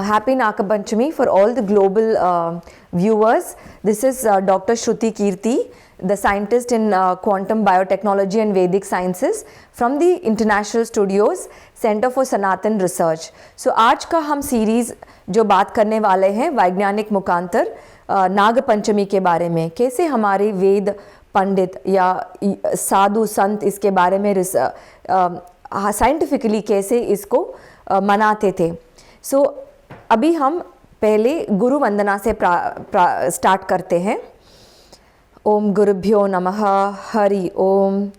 Happy Naka Panchami for all the global viewers. This is Dr. Shruti Kirti, the scientist in quantum biotechnology and Vedic sciences from the International Studios Center for Sanatan Research. So आज का हम series जो बात करने वाले हैं वैज्ञानिक मुखांतर नाग पंचमी के बारे में, कैसे हमारे वेद पंडित या साधु संत इसके बारे में साइंटिफिकली कैसे इसको मनाते थे. सो अभी हम पहले गुरु वंदना से स्टार्ट करते हैं. ओम गुरुभ्यो नमः. हरि ओम.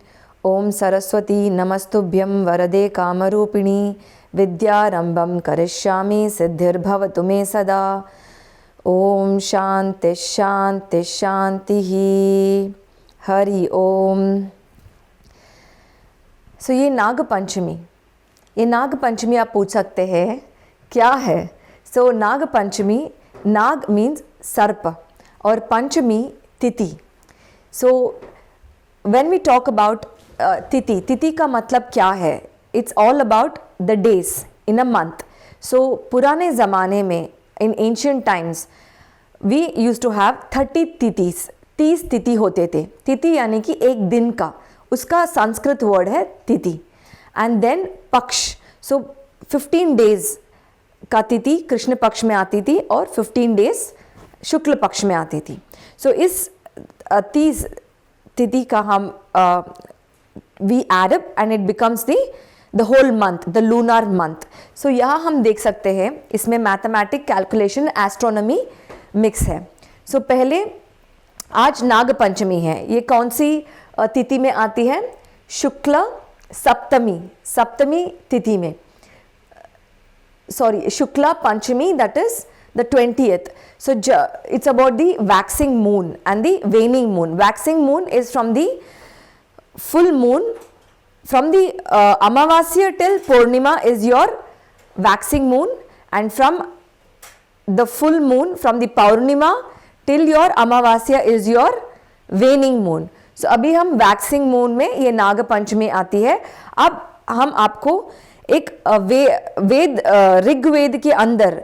ओम सरस्वती नमस्तुभ्यं वरदे कामरूपिणी विद्यारंभं करिष्यामि सिद्धिर्भवतु मे सदा. ओम शांति शांति शांति. हरि ओम. सो ये नाग पंचमी आप पूछ सकते हैं क्या है. सो नाग पंचमी, नाग मीन्स सर्प और पंचमी तिथि. So when we talk about तिथि का मतलब क्या है. It's all about the days in a month. So पुराने ज़माने में in ancient times we use to have 30 tithis. 30 तिथि होते थे. तिथि यानी कि एक दिन का, उसका संस्कृत वर्ड है तिथि. एंड देन पक्ष. सो 15 डेज का तिथि कृष्ण पक्ष में आती थी और 15 डेज शुक्ल पक्ष में आती थी. सो इस 30 तिथि का हम we add up and it becomes the whole month, the lunar month. So यहाँ हम देख सकते हैं इसमें मैथमेटिक, कैलकुलेशन, एस्ट्रोनॉमी मिक्स है. सो पहले आज नाग पंचमी है. ये कौन सी तिथि में आती है. शुक्ल सप्तमी तिथि में. Sorry, Shukla Panchami, that is the 20th. So it's about the waxing moon and the waning moon. Waxing moon is from the full moon, from the Amavasya till Purnima is your waxing moon, and from the full moon, from the Purnima till your Amavasya is your waning moon. So अभी हम waxing moon में ये नाग पंचमी आती है. अब हम आपको एक वेद ऋग्वेद के अंदर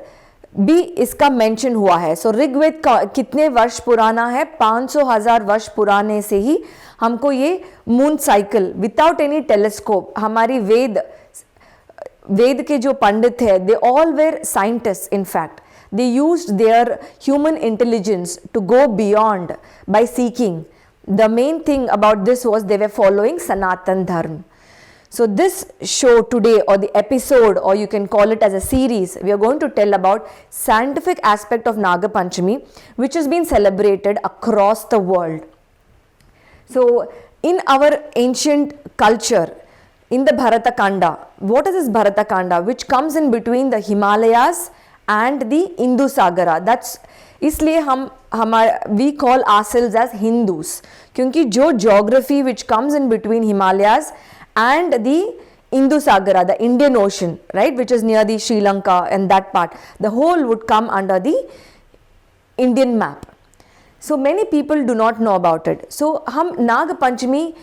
भी इसका मेंशन हुआ है. सो ऋग्वेद का कितने वर्ष पुराना है. 500,000 वर्ष पुराने से ही हमको ये moon cycle without any telescope, हमारी वेद के जो पंडित है, they all were scientist. In fact they used their human intelligence to go beyond by seeking. The main thing about this was they were following Sanatan Dharma. So this show today, or the episode, or you can call it as a series, we are going to tell about scientific aspect of Naga Panchami, which has been celebrated across the world. So in our ancient culture, in the Bharata Khanda, what is this Bharata Khanda? Which comes in between the Himalayas and the Hindu Sagara. That's इसलिए we call ourselves as Hindus, क्योंकि जो geography which comes in between Himalayas and the Hindu Sagara, the Indian Ocean, right, which is near the Sri Lanka and that part, the whole would come under the Indian map. So many people do not know about it. So हम नाग पंचमी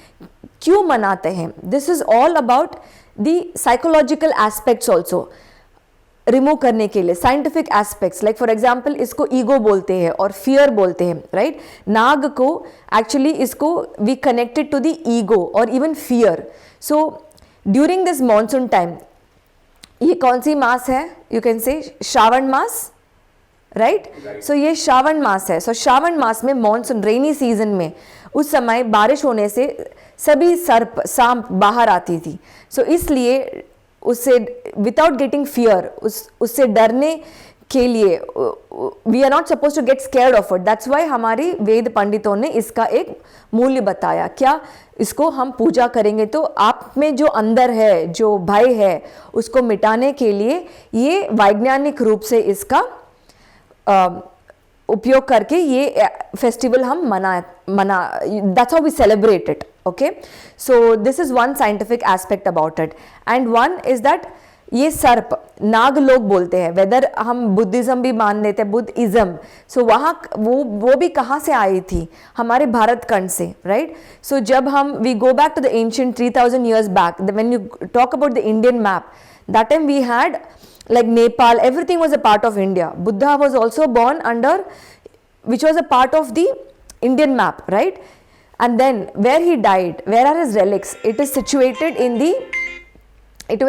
क्यों मनाते हैं. This is all about the psychological aspects also. Remove करने के लिए scientific aspects, like for example इसको ego बोलते हैं और फियर बोलते हैं, राइट. नाग को एक्चुअली इसको we connected to the ego और even fear. So during this monsoon time, ये कौन सी मास है. You can say Shravan mass, right. सो ये श्रावण मास है. सो श्रावण मास में मॉनसून रेनी सीजन में उस समय बारिश होने से सभी सर्प सांप बाहर आती थी. सो इसलिए उससे विदाउट गेटिंग फियर, उससे डरने के लिए we are not suppose to get scared of it. That's why हमारी वेद पंडितों ने इसका एक मूल्य बताया. क्या इसको हम पूजा करेंगे तो आप में जो अंदर है, जो भय है, उसको मिटाने के लिए ये वैज्ञानिक रूप से इसका उपयोग करके ये फेस्टिवल हम मना that's how we celebrate it. Okay, so this is one scientific aspect about it, and one is that ये सर्प नाग लोग बोलते हैं. वेदर हम बुद्धिज्म भी मान लेते हैं, बुद्धिज्म. सो वहाँ वो भी कहाँ से आई थी. हमारे भारत खंड से, राइट. सो जब हम we go back to the ancient 3000 years back, when you talk about the Indian map, that time we had like Nepal, everything was a part of India. Buddha was also born under, which was a part of the Indian map, right? And then where he died, where are his relics? It is situated in the, it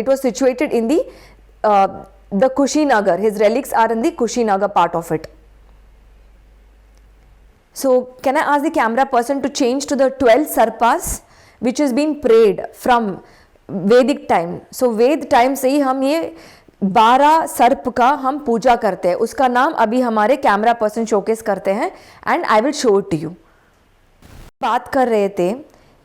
was situated in the Kushinagar. His relics are in the Kushinagar part of it. So can I ask the camera person to change to the 12 sarpas which has been prayed from Vedic time. So Ved time से ही हम ये 12 सर्प का हम पूजा करते हैं. उसका नाम अभी हमारे कैमरा पर्सन शोकेस करते हैं and I will show it to you. बात कर रहे थे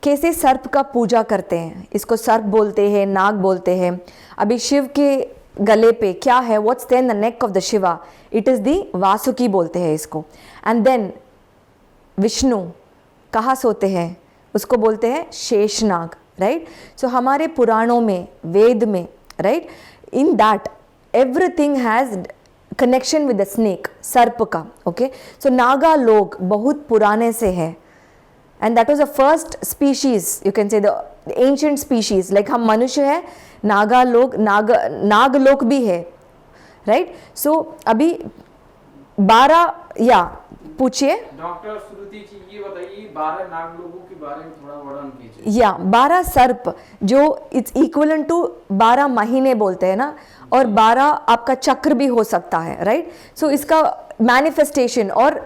कैसे सर्प का पूजा करते हैं. इसको सर्प बोलते हैं, नाग बोलते हैं. अभी शिव के गले पे क्या है, what's there in the neck of the Shiva, it is the Vasuki बोलते हैं इसको. एंड देन विष्णु कहाँ सोते हैं, उसको बोलते हैं शेषनाग, राइट. सो हमारे पुराणों में, वेद में, right, in that everything has connection with the snake, सर्प का. ओके, सो नागा लोग बहुत पुराने से है and that was the first species, you can say the ancient species. Like हम मनुष्य है, नागा लोग, नाग लोग भी है, राइट. सो अभी 12 या पूछिए डॉक्टर श्रुति जी, ये बताइए 12 नाग लोगों के बारे में थोड़ा वर्णन कीजिए. या 12 सर्प जो इट्स इक्विवेलेंट टू 12 महीने बोलते हैं ना, और 12 आपका चक्र भी हो सकता है, राइट. सो इसका मैनिफेस्टेशन और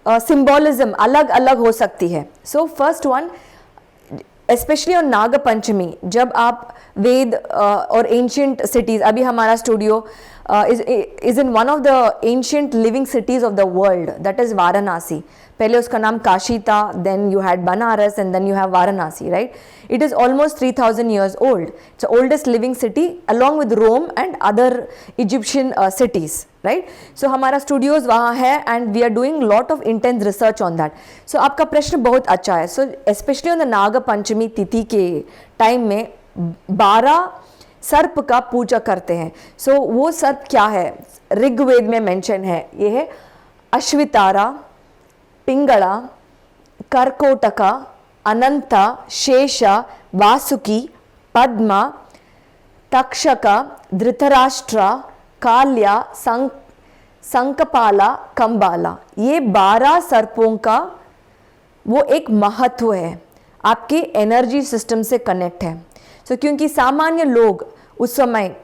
सिंबॉलिज्म अलग अलग हो सकती है. So first one, specially on Nag Panchami, जब आप वेद और एंशियंट सिटीज़, अभी हमारा studio is in one of the ancient living cities of the world, that is Varanasi. पहले उसका नाम काशी था, then you had Banaras and then you have Varanasi, right? It is almost 3000 years old. It's the oldest living city along with Rome and other Egyptian cities, right? So हमारा studios वहाँ है and we are doing lot of intense research on that. So आपका प्रश्न बहुत अच्छा है. So especially on the Nag पंचमी तिथि के टाइम में 12 सर्प का पूजा करते हैं. सो वो सर्प क्या है, ऋग्वेद में मेंशन है. ये है अश्वितारा, पिंगला, कर्कोटका, अनंता, शेष, वासुकी, पद्मा, तक्षका, धृतराष्ट्र, काल्या, संकपाला, कंबाला. ये 12 सर्पों का वो एक महत्व है, आपके एनर्जी सिस्टम से कनेक्ट है. सो क्योंकि सामान्य लोग उस समय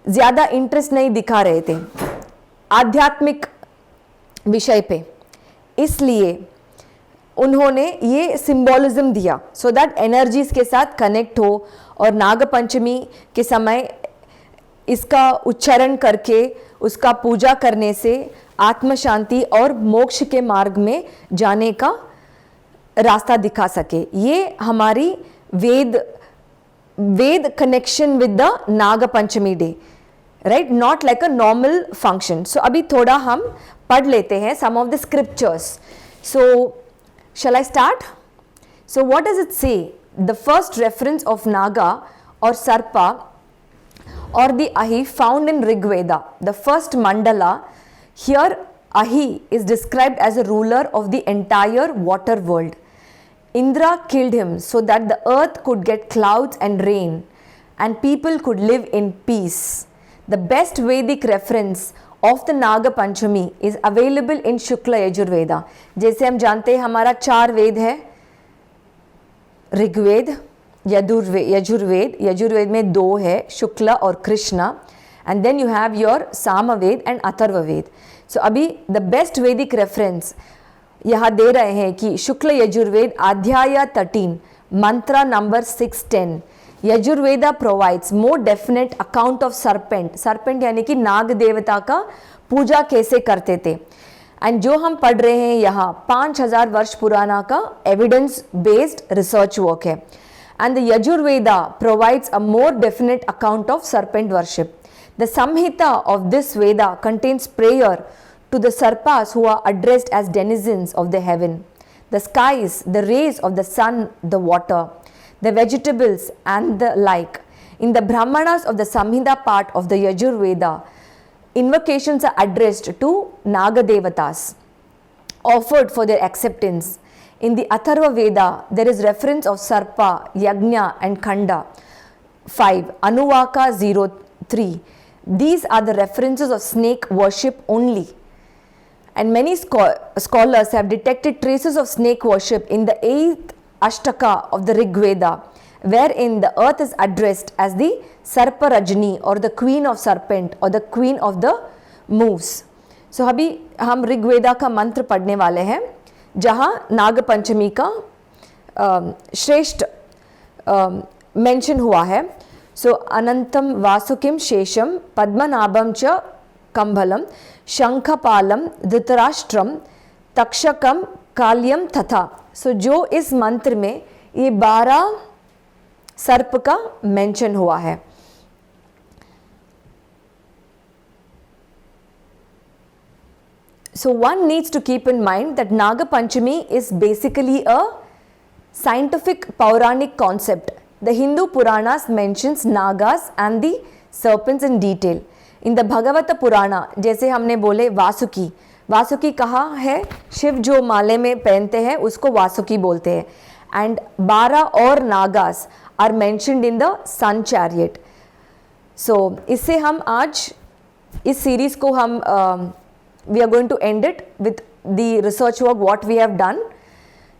ज़्यादा इंटरेस्ट नहीं दिखा रहे थे आध्यात्मिक विषय पे, इसलिए उन्होंने ये सिंबॉलिज्म दिया सो दैट एनर्जीज के साथ कनेक्ट हो. और नाग पंचमी के समय इसका उच्चारण करके उसका पूजा करने से आत्म शांति और मोक्ष के मार्ग में जाने का रास्ता दिखा सके. ये हमारी Veda connection with the Nag Panchami day, right, not like a normal function. So अभी थोड़ा हम पढ़ लेते हैं some of the scriptures. So shall I start? So what does it say? The first reference of Naga or Sarpa or the Ahi found in Rig Veda, the first mandala. Here Ahi is described as a ruler of the entire water world. Indra killed him so that the earth could get clouds and rain and people could live in peace. The best Vedic reference of the Naga Panchami is available in Shukla Yajurveda. जैसे हम जानते हैं हमारा 4 वेद है, ऋग्वेद, यजुर्वेद. यजुर्वेद में 2 है, शुक्ला और Krishna. And then you have your Samaveda and Atharvaveda. So अभी द बेस्ट वैदिक रेफरेंस यहाँ दे रहे हैं कि शुक्ल यजुर्वेद अध्याय 13 मंत्र number 610. Yajurveda provides more definite account of serpent यानी कि नाग देवता का पूजा कैसे करते थे. एंड जो हम पढ़ रहे हैं यहाँ 5000 वर्ष पुराना का एविडेंस बेस्ड रिसर्च वर्क है. And the Yajurveda provides a more definite account of serpent worship. The Samhita of this Veda contains prayer to the sarpas who are addressed as denizens of the heaven, the skies, the rays of the sun, the water, the vegetables and the like. In the Brahmanas of the Samhita part of the Yajurveda, invocations are addressed to Nagadevatas, offered for their acceptance. In the Atharva Veda, there is reference of Sarpa, Yagna and Khanda. 5. Anuvaka 03. these are the references of snake worship only. And many scholars have detected traces of snake worship in the 8th Ashtaka of the Rig Veda, wherein the earth is addressed as the Sarpa Rajni, or the queen of serpent, or the queen of the moose. So अभी हम ऋग्वेदा का मंत्र पढ़ने वाले हैं जहाँ नाग पंचमी का श्रेष्ठ मेंशन हुआ है. सो अनंतम वासुकिम शेषम पद्मनाभम च कंभलम शंखपालम धृतराष्ट्रम तक्षकम काल्यम तथा. सो जो इस मंत्र में ये 12 सर्प का मेंशन हुआ है. So one needs to keep in mind that Naga Panchami is basically a scientific Puranic concept. The Hindu Puranas mentions Nagas and the serpents in detail. In the Bhagavata Purana, जैसे हमने बोले वासुकी, वासुकी कहा है शिव जो माले में पहनते हैं उसको वासुकी बोलते हैं. And 12 और Nagas are mentioned in the sun chariot. So इससे हम आज इस सीरीज को हम we are going to end it with the research work what we have done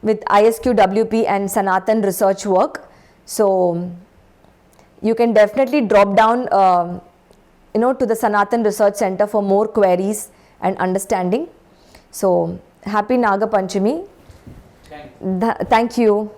with ISQWP and Sanatan research work. So you can definitely drop down to the Sanatan Research Center for more queries and understanding. So happy Naga Panchami. Thank you.